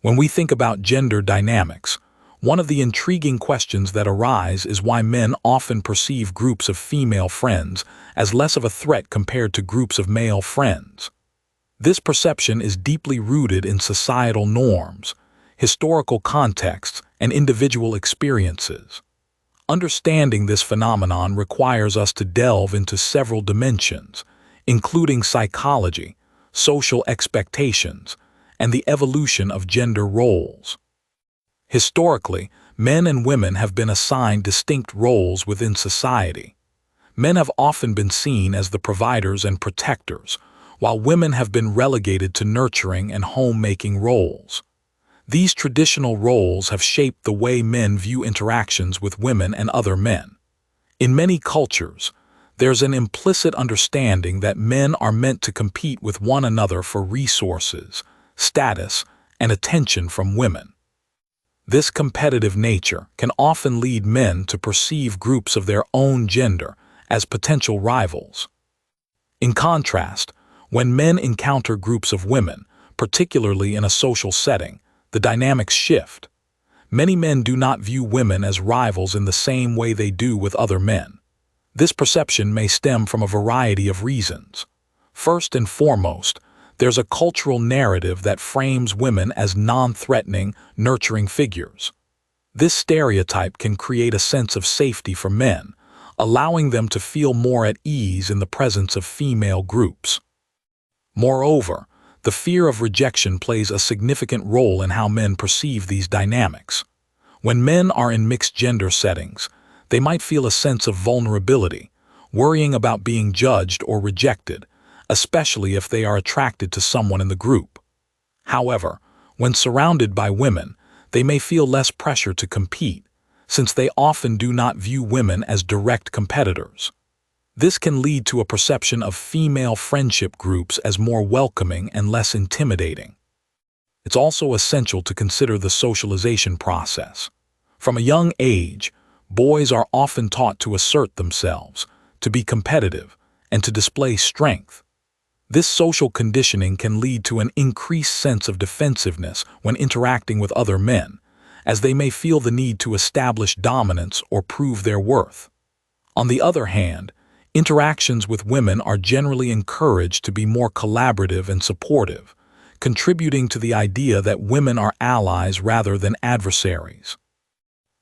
When we think about gender dynamics, one of the intriguing questions that arise is why men often perceive groups of female friends as less of a threat compared to groups of male friends. This perception is deeply rooted in societal norms, historical contexts, and individual experiences. Understanding this phenomenon requires us to delve into several dimensions, including psychology, social expectations, and the evolution of gender roles. Historically, men and women have been assigned distinct roles within society. Men have often been seen as the providers and protectors, while women have been relegated to nurturing and homemaking roles. These traditional roles have shaped the way men view interactions with women and other men. In many cultures, there's an implicit understanding that men are meant to compete with one another for resources, status, and attention from women. This competitive nature can often lead men to perceive groups of their own gender as potential rivals. In contrast, when men encounter groups of women, particularly in a social setting, the dynamics shift. Many men do not view women as rivals in the same way they do with other men. This perception may stem from a variety of reasons. First and foremost, there's a cultural narrative that frames women as non-threatening, nurturing figures. This stereotype can create a sense of safety for men, allowing them to feel more at ease in the presence of female groups. Moreover, the fear of rejection plays a significant role in how men perceive these dynamics. When men are in mixed-gender settings, they might feel a sense of vulnerability, worrying about being judged or rejected, especially if they are attracted to someone in the group. However, when surrounded by women, they may feel less pressure to compete, since they often do not view women as direct competitors. This can lead to a perception of female friendship groups as more welcoming and less intimidating. It's also essential to consider the socialization process. From a young age, boys are often taught to assert themselves, to be competitive, and to display strength. This social conditioning can lead to an increased sense of defensiveness when interacting with other men, as they may feel the need to establish dominance or prove their worth. On the other hand, interactions with women are generally encouraged to be more collaborative and supportive, contributing to the idea that women are allies rather than adversaries.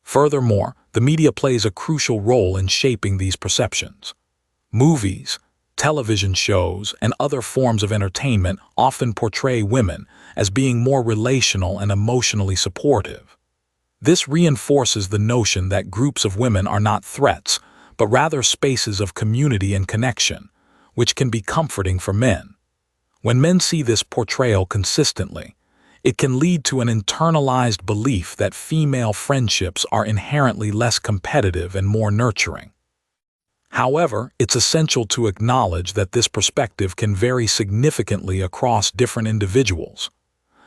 Furthermore, the media plays a crucial role in shaping these perceptions. Movies, television shows, and other forms of entertainment often portray women as being more relational and emotionally supportive. This reinforces the notion that groups of women are not threats, but rather spaces of community and connection, which can be comforting for men. When men see this portrayal consistently, it can lead to an internalized belief that female friendships are inherently less competitive and more nurturing. However, it's essential to acknowledge that this perspective can vary significantly across different individuals.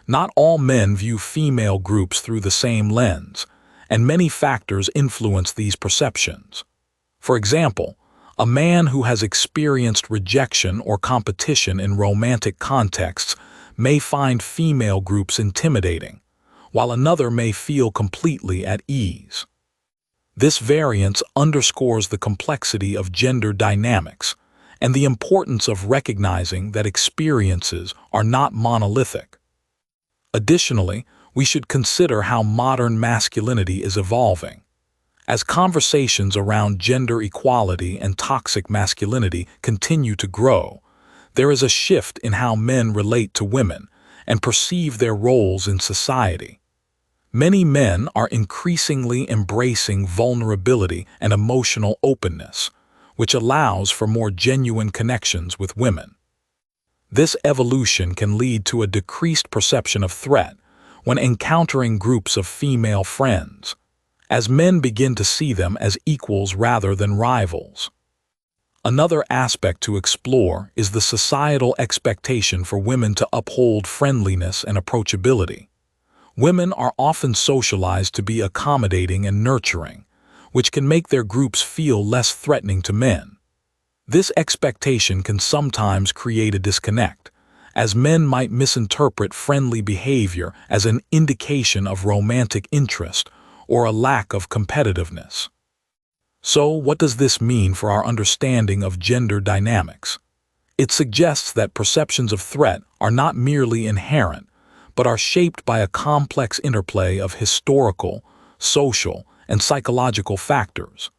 Not all men view female groups through the same lens, and many factors influence these perceptions. For example, a man who has experienced rejection or competition in romantic contexts may find female groups intimidating, while another may feel completely at ease. This variance underscores the complexity of gender dynamics and the importance of recognizing that experiences are not monolithic. Additionally, we should consider how modern masculinity is evolving. As conversations around gender equality and toxic masculinity continue to grow, there is a shift in how men relate to women and perceive their roles in society. Many men are increasingly embracing vulnerability and emotional openness, which allows for more genuine connections with women. This evolution can lead to a decreased perception of threat when encountering groups of female friends, as men begin to see them as equals rather than rivals. Another aspect to explore is the societal expectation for women to uphold friendliness and approachability. Women are often socialized to be accommodating and nurturing, which can make their groups feel less threatening to men. This expectation can sometimes create a disconnect, as men might misinterpret friendly behavior as an indication of romantic interest or a lack of competitiveness. So, what does this mean for our understanding of gender dynamics? It suggests that perceptions of threat are not merely inherent, but are shaped by a complex interplay of historical, social, and psychological factors.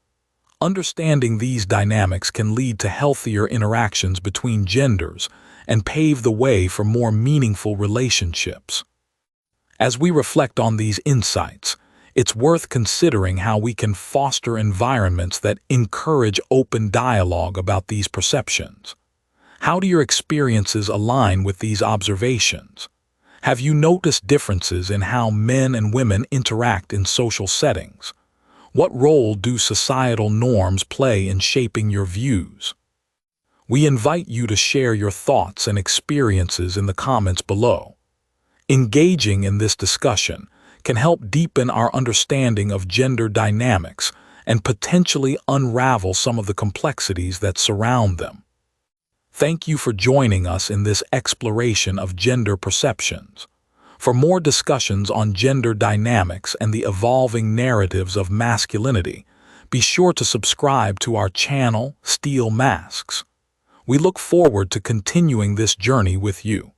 Understanding these dynamics can lead to healthier interactions between genders and pave the way for more meaningful relationships. As we reflect on these insights, it's worth considering how we can foster environments that encourage open dialogue about these perceptions. How do your experiences align with these observations? Have you noticed differences in how men and women interact in social settings? What role do societal norms play in shaping your views? We invite you to share your thoughts and experiences in the comments below. Engaging in this discussion can help deepen our understanding of gender dynamics and potentially unravel some of the complexities that surround them. Thank you for joining us in this exploration of gender perceptions. For more discussions on gender dynamics and the evolving narratives of masculinity, be sure to subscribe to our channel, Steel Masks. We look forward to continuing this journey with you.